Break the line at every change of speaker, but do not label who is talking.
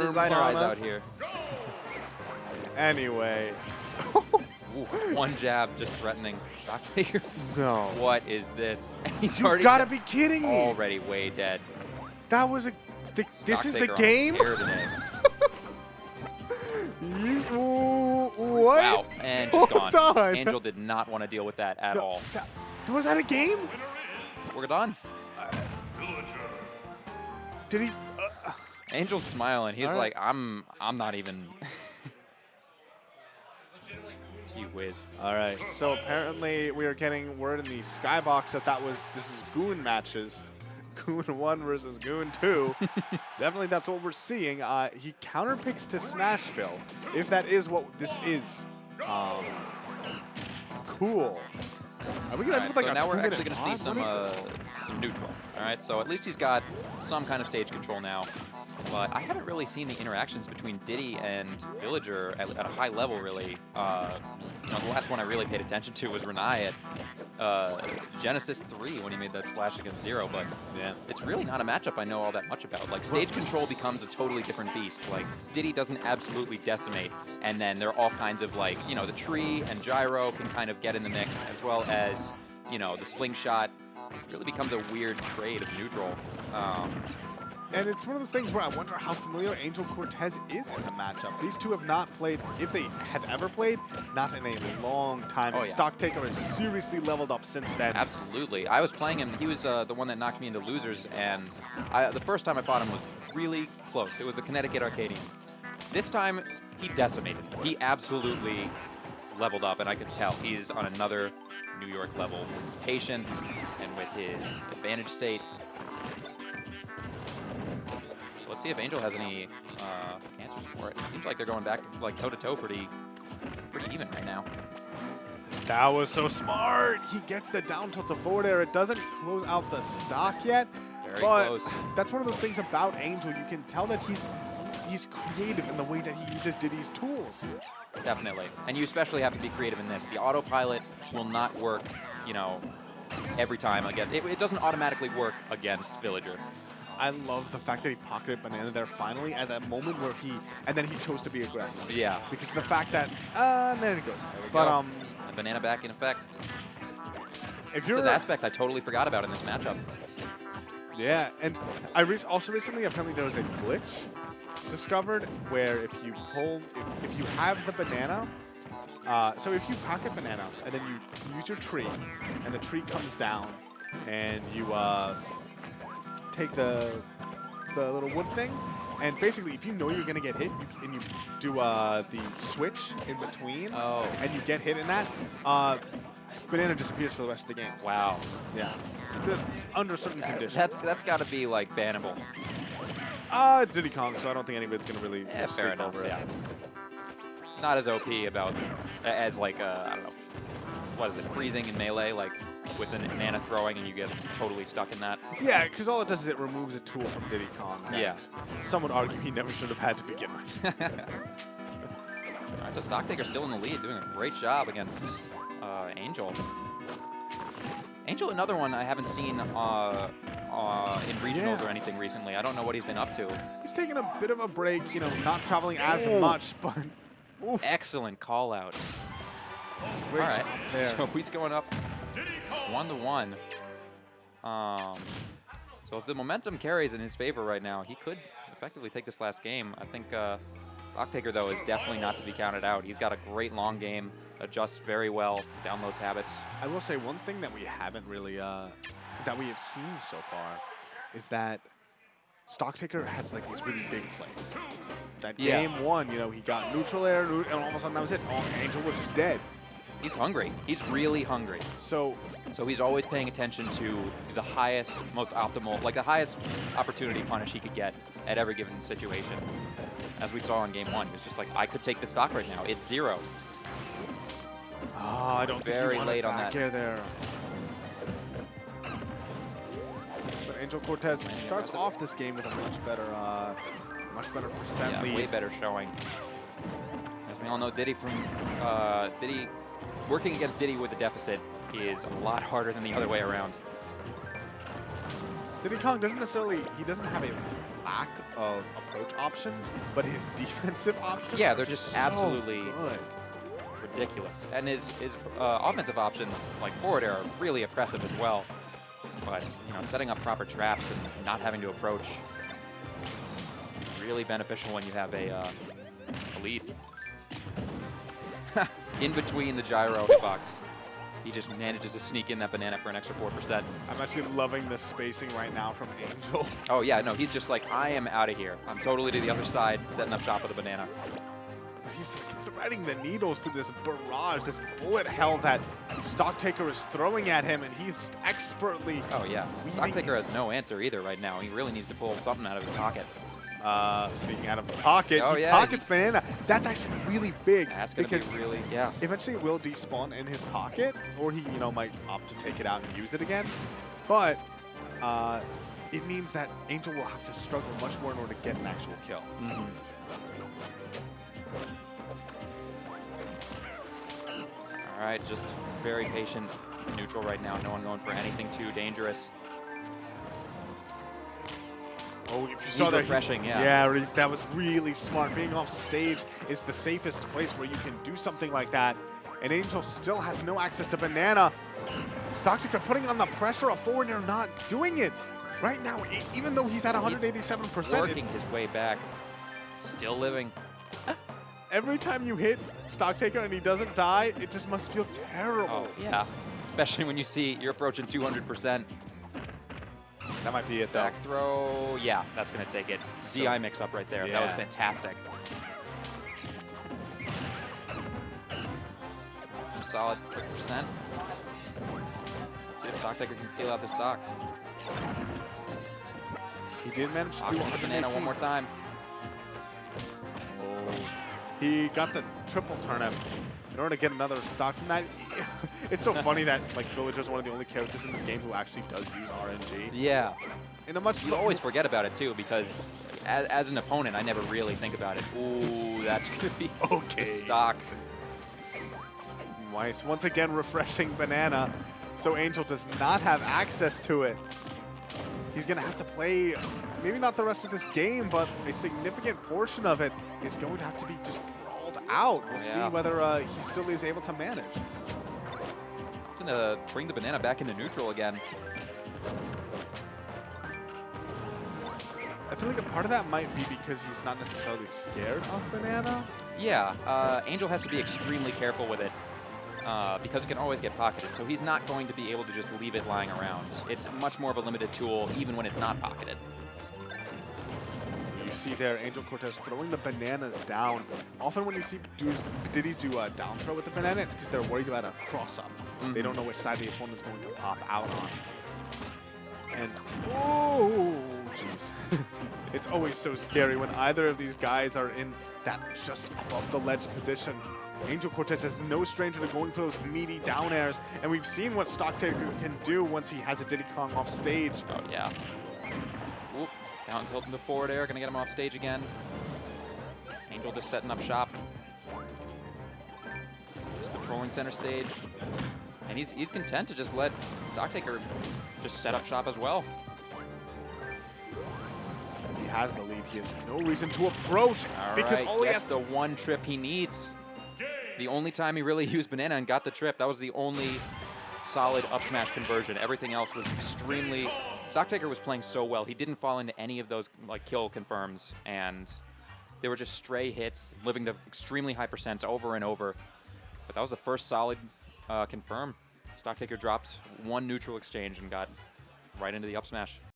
designer eyes
on
out
us.
here.
Anyway.
Ooh, one jab just threatening StockTaker.
No.
What is this? He's
You
already
gotta be kidding me.
already way dead.
That was a. This is the
StockTaker on
game?
tear today.
What?
Wow, and just
Hold
gone.
on.
Angel did not want to deal with that at all.
Was that a game?
We're done.
Did he?
Angel's smiling. He's
All right.
like, I'm not even. Gee whiz.
All right. So apparently we are getting word in the skybox that this is Goon matches. Goon 1 versus Goon 2. Definitely that's what we're seeing. He counterpicks to Smashville, if that is what this is. Cool. Are we gonna have like
so
a
now we're
2-minute
actually gonna see
pause?
some neutral. All right, so at least he's got some kind of stage control now. But I haven't really seen the interactions between Diddy and Villager at a high level, really. You know, the last one I really paid attention to was Renai at Genesis 3 when he made that splash against Zero. But
Yeah.
it's really not a matchup I know all that much about. Like, stage control becomes a totally different beast. Like, Diddy doesn't absolutely decimate, and then there are all kinds of, like, you know, the tree and gyro can kind of get in the mix, as well as, you know, the slingshot really becomes a weird trade of neutral.
And it's one of those things where I wonder how familiar Angel Cortez is in the matchup. These two have not played, if they have ever played, not in a long time.
Oh,
and
yeah.
StockTaker has seriously leveled up since then.
Absolutely. I was playing him. He was the one that knocked me into losers, and the first time I fought him was really close. It was a Connecticut Arcadian. This time, he decimated me. He absolutely leveled up, and I could tell he's on another New York level with his patience and with his advantage state. Let's see if Angel has any answers for it. It seems like they're going back like toe-to-toe pretty even right now.
That was so smart. He gets the down tilt to forward air. It doesn't close out the stock yet.
Very
but
close.
That's one of those things about Angel. You can tell that he's creative in the way that he uses Diddy's tools.
Definitely. And you especially have to be creative in this. The autopilot will not work, you know, every time. Again, it doesn't automatically work against Villager.
I love the fact that he pocketed Banana there finally at that moment where and then he chose to be aggressive.
Yeah.
Because of the fact that, and there it goes.
There we
But,
go. And Banana back in effect.
if
It's
you're
an aspect I totally forgot about in this matchup.
Yeah, and I also recently, apparently there was a glitch discovered where if you have the banana, so if you pocket banana and then you use your tree and the tree comes down and you take the little wood thing, and basically if you know you're gonna get hit and you do the switch in between and you get hit in that, banana disappears for the rest of the game.
Wow.
Yeah. Under certain conditions.
That's got to be like bannable.
It's Diddy Kong, so I don't think anybody's gonna really
Fair
sleep
enough.
over it.
Yeah. Not as OP as like I don't know. What is it? Freezing in melee, like with an Nana throwing, and you get totally stuck in that.
Yeah, because all it does is it removes a tool from Diddy Kong.
Yeah.
Some would argue he never should have had to begin with.
All right, so StockTaker still in the lead, doing a great job against Angel. Angel, another one I haven't seen in regionals or anything recently. I don't know what he's been up to.
He's taking a bit of a break, you know, not traveling as much, but oof.
Excellent call out.
Great
All right,
job there.
so he's going up 1-1. So if the momentum carries in his favor right now, he could effectively take this last game. I think StockTaker, though, is definitely not to be counted out. He's got a great long game, adjusts very well, downloads habits.
I will say one thing that we haven't really, that we have seen so far is that StockTaker has like these really big plays. That game one, you know, he got neutral air, and all of a sudden that was it. Oh, Angel was just dead.
He's hungry. He's really hungry.
So
he's always paying attention to the highest, most optimal, like the highest opportunity punish he could get at every given situation. As we saw in game one, he was just like, I could take the stock right now. It's Zero.
I don't
Very
think he
late on
back
that.
air there. But Angel Cortez starts off this game with a much better percent lead.
Way better showing. As we all know, Diddy working against Diddy with a deficit is a lot harder than the other way around.
Diddy Kong doesn't necessarily, he doesn't have a, lack of approach options, but his defensive options
Yeah,
are
they're just
so
absolutely
good.
ridiculous. And his offensive options, like forward air, are really oppressive as well. But, you know, setting up proper traps and not having to approach, really beneficial when you have a lead. In between the gyro hitbox, he just manages to sneak in that banana for an extra 4%.
I'm actually loving the spacing right now from Angel.
Oh yeah, no, he's just like, I am out of here. I'm totally to the other side, setting up shop with a banana.
He's like threading the needles through this barrage, this bullet hell that StockTaker is throwing at him, and he's just expertly.
Oh yeah, StockTaker has no answer either right now. He really needs to pull something out of his pocket.
Speaking out of the pocket,
Oh,
he
yeah,
pockets banana. That's actually really big
That's gonna
because
be really, yeah.
eventually it will despawn in his pocket, or he, might opt to take it out and use it again. But it means that Angel will have to struggle much more in order to get an actual kill.
Mm-hmm. All right, just very patient neutral right now. No one going for anything too dangerous.
Oh, if you saw that,
refreshing, yeah.
Yeah, that was really smart. Being off stage is the safest place where you can do something like that. And Angel still has no access to banana. StockTaker putting on the pressure, a forward air not doing it. Right now, even though he's at 187%.
Working his way back, still living.
Every time you hit StockTaker and he doesn't die, it just must feel terrible.
Oh, yeah. Especially when you see you're approaching 200%.
That might be it, though.
Back throw. Yeah, that's going to take it.
So,
DI mix up right there.
yeah.
That was fantastic. Some solid quick percent. Let's see if StockTaker can steal out this stock.
He did manage to do
Option the banana
118.
one more time.
Oh. He got the triple turnip in order to get another stock. It's so funny that Villager is one of the only characters in this game who actually does use RNG.
Yeah.
In a much
You always forget about it, too, because as an opponent, I never really think about it. Ooh, that's going to be
okay.
the stock.
Nice. Once again, refreshing banana. So Angel does not have access to it. He's going to have to play, maybe not the rest of this game, but a significant portion of it is going to have to be just brawled out. We'll see whether he still is able to manage.
I'm going to bring the banana back into neutral again.
I feel like a part of that might be because he's not necessarily scared of banana.
Yeah, Angel has to be extremely careful with it because it can always get pocketed. So he's not going to be able to just leave it lying around. It's much more of a limited tool, even when it's not pocketed.
You see there, Angel Cortes throwing the bananas down. Often when you see Diddy's do a down throw with the banana, it's because they're worried about a cross-up. They don't know which side the opponent is going to pop out on. And, oh, jeez. It's always so scary when either of these guys are in that just above the ledge position. Angel Cortes is no stranger to going for those meaty down airs, and we've seen what StockTaker can do once he has a Diddy Kong off stage.
Oh, yeah. Oop. Down tilt into forward air, gonna get him off stage again. Angel just setting up shop. Just patrolling center stage. And he's content to just let StockTaker just set up shop as well.
He has the lead. He has no reason to approach because all he has
the one trip he needs. The only time he really used banana and got the trip, that was the only solid up smash conversion. Everything else was extremely... StockTaker was playing so well. He didn't fall into any of those kill confirms, and they were just stray hits, living to extremely high percents over and over. But that was the first solid confirm. StockTaker dropped one neutral exchange and got right into the up smash.